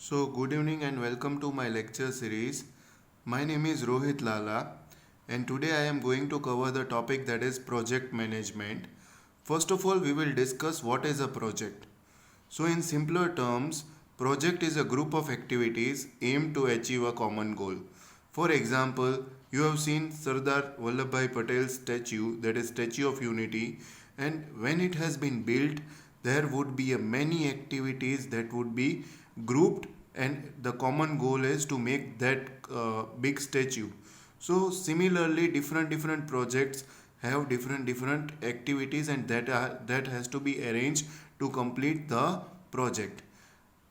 So, good evening and welcome to my lecture series. My name is Rohit Lala, and today I am going to cover the topic that is project management. First of all, we will discuss what is a project. So, in simpler terms, project is a group of activities aimed to achieve a common goal. For example, you have seen Sardar Vallabhbhai Patel's statue, that is Statue of Unity, and when it has been built, there would be a many activities that would be grouped, and the common goal is to make that big statue. So similarly, different projects have different activities, and that has to be arranged to complete the project.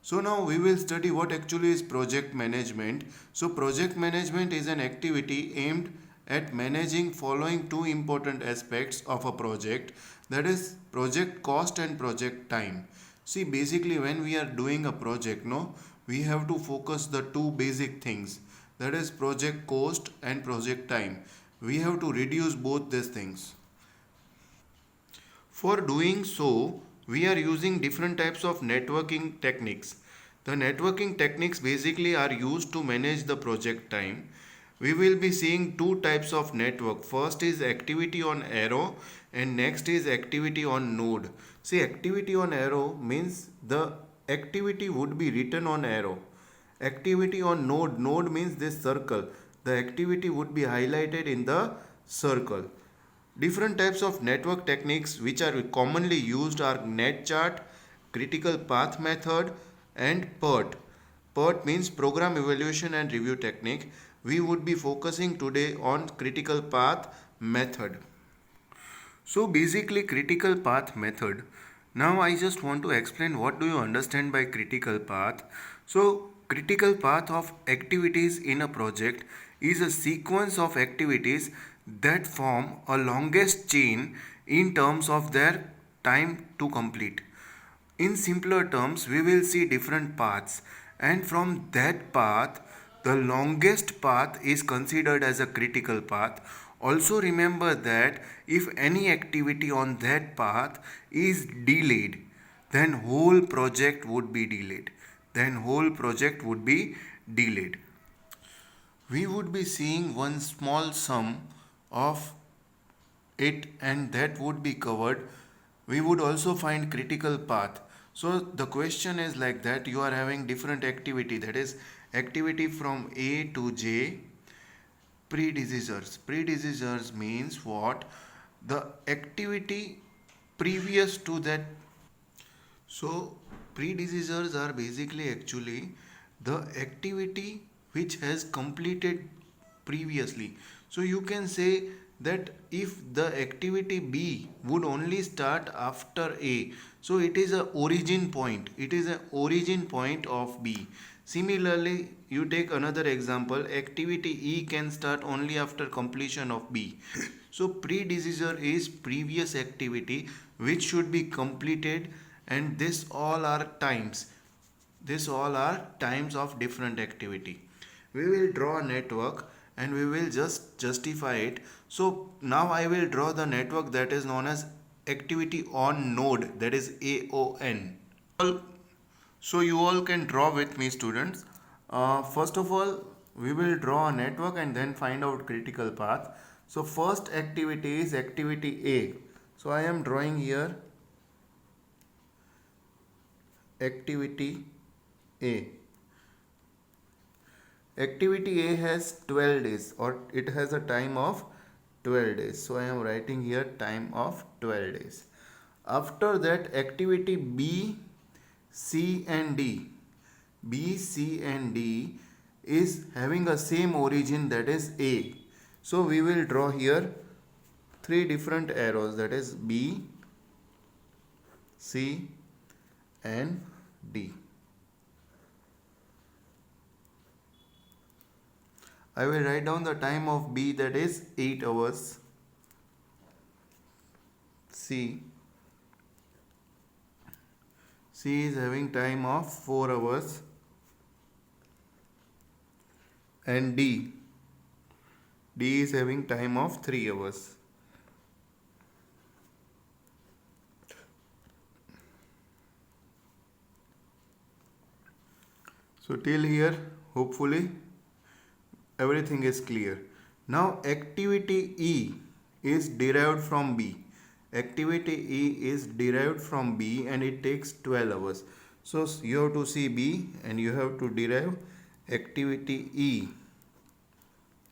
So now we will study what actually is project management. So project management is an activity aimed at managing following two important aspects of a project, that is project cost and project time. See, basically when we are doing a project, no, we have to focus the two basic things, that is project cost and project time. We have to reduce both these things. For doing so, we are using different types of networking techniques. The networking techniques basically are used to manage the project time. We will be seeing two types of network. First is activity on arrow and next is activity on node. See, activity on arrow means the activity would be written on arrow. Activity on node means this circle. The activity would be highlighted in the circle. Different types of network techniques which are commonly used are NetChart, critical path method, and PERT. PERT means program evaluation and review technique. We would be focusing today on critical path method. So basically critical path method. Now I just want to explain what do you understand by critical path. So critical path of activities in a project is a sequence of activities that form a longest chain in terms of their time to complete. In simpler terms, we will see different paths, and from that path, the longest path is considered as a critical path. Also, remember that if any activity on that path is delayed, then whole project would be delayed. Then whole project would be delayed. We would be seeing one small sum of it, and that would be covered. We would also find critical path. So the question is like that, you are having different activity, that is activity from A to J. Predecessors means what? The activity previous to that. So predecessors are basically actually the activity which has completed previously. So you can say that if the activity B would only start after A, so it is a origin point. It is an origin point of B. Similarly, you take another example, activity E can start only after completion of B. So predecessor is previous activity which should be completed, and this all are times. This all are times of different activity. We will draw a network and we will just justify it. So now I will draw the network that is known as activity on node, that is AON. So you all can draw with me, students. First of all, we will draw a network and then find out critical path. So first activity is activity A. So I am drawing here activity A. Activity A has 12 days, or it has a time of 12 days. So I am writing here time of 12 days. After that, activity B, C and D. B, C and D is having a same origin, that is A. So we will draw here three different arrows, that is B, C and D. I will write down the time of B, that is 8 hours. C is having time of 4 hours, and D is having time of 3 hours. So till here, hopefully everything is clear. Now activity E is derived from B. Activity E is derived from B and it takes 12 hours. So you have to see B and you have to derive activity E.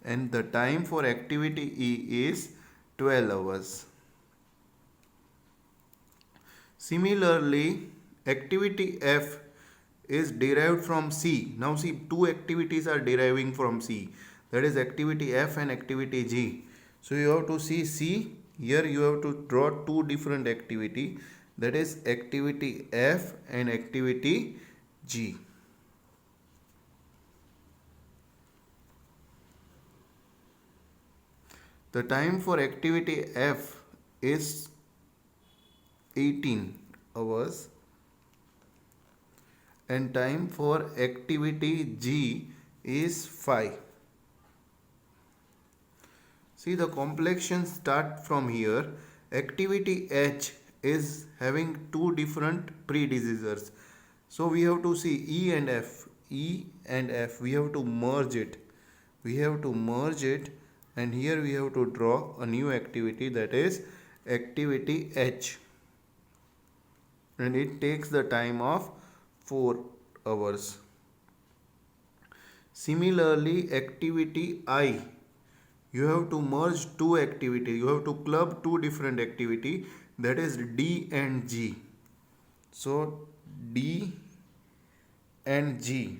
And the time for activity E is 12 hours. Similarly, activity F is derived from C. Now see, two activities are deriving from C. That is activity F and activity G. So you have to see C. Here you have to draw two different activity. That is activity F and activity G. The time for activity F is 18 hours and time for activity G is 5. See, the complexion start from here. Activity H is having two different predecessors. So we have to see E and F. E and F. We have to merge it. We have to merge it and here we have to draw a new activity, that is activity H. And it takes the time of 4 hours. Similarly, activity I, you have to merge two activity, you have to club two different activity, that is D and G. So D and G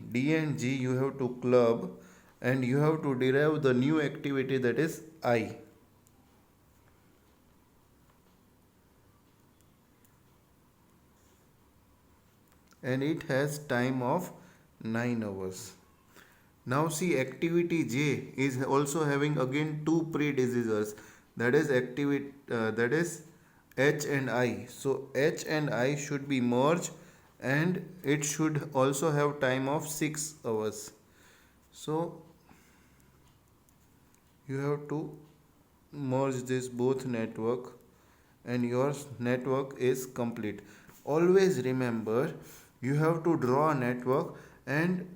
you have to club and you have to derive the new activity, that is I. And it has time of 9 hours. Now see, activity J is also having again two predecessors, that is that is H and I. So H and I should be merged and it should also have time of 6 hours. So you have to merge this both network and your network is complete. Always remember, you have to draw a network and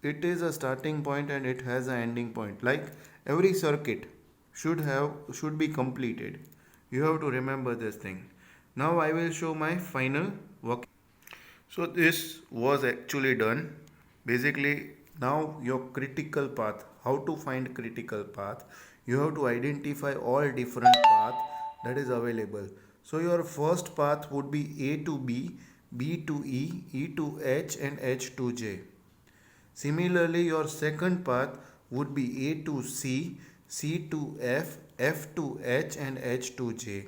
it is a starting point and it has an ending point. Like every circuit should be completed. You have to remember this thing. Now I will show my final work. So this was actually done. Basically, now your critical path. How to find critical path? You have to identify all different path that is available. So your first path would be A to B, B to E, E to H and H to J. Similarly, your second path would be A to C, C to F, F to H and H to J.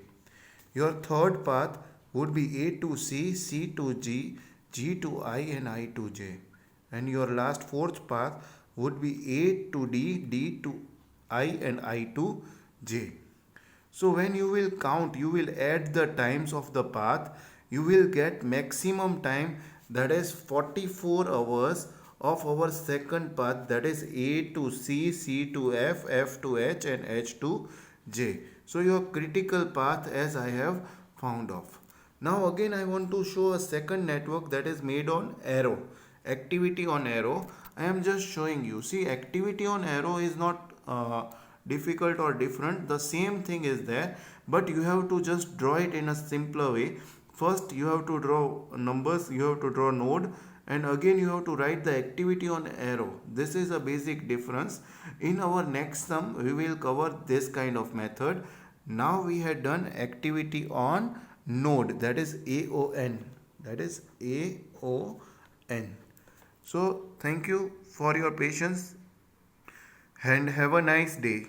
Your third path would be A to C, C to G, G to I and I to J. And your last fourth path would be A to D, D to I and I to J. So when you will count, you will add the times of the path, you will get maximum time, that is 44 hours of our second path, that is A to C, C to F, F to H and H to J. So your critical path as I have found of. Now again I want to show a second network that is made on arrow. Activity on arrow. I am just showing you. See, activity on arrow is not difficult or different. The same thing is there, but you have to just draw it in a simpler way. First you have to draw numbers, you have to draw node, and again you have to write the activity on arrow. This is a basic difference. In our next sum we will cover this kind of method. Now we had done activity on node, that is AON, that is AON. So thank you for your patience and have a nice day.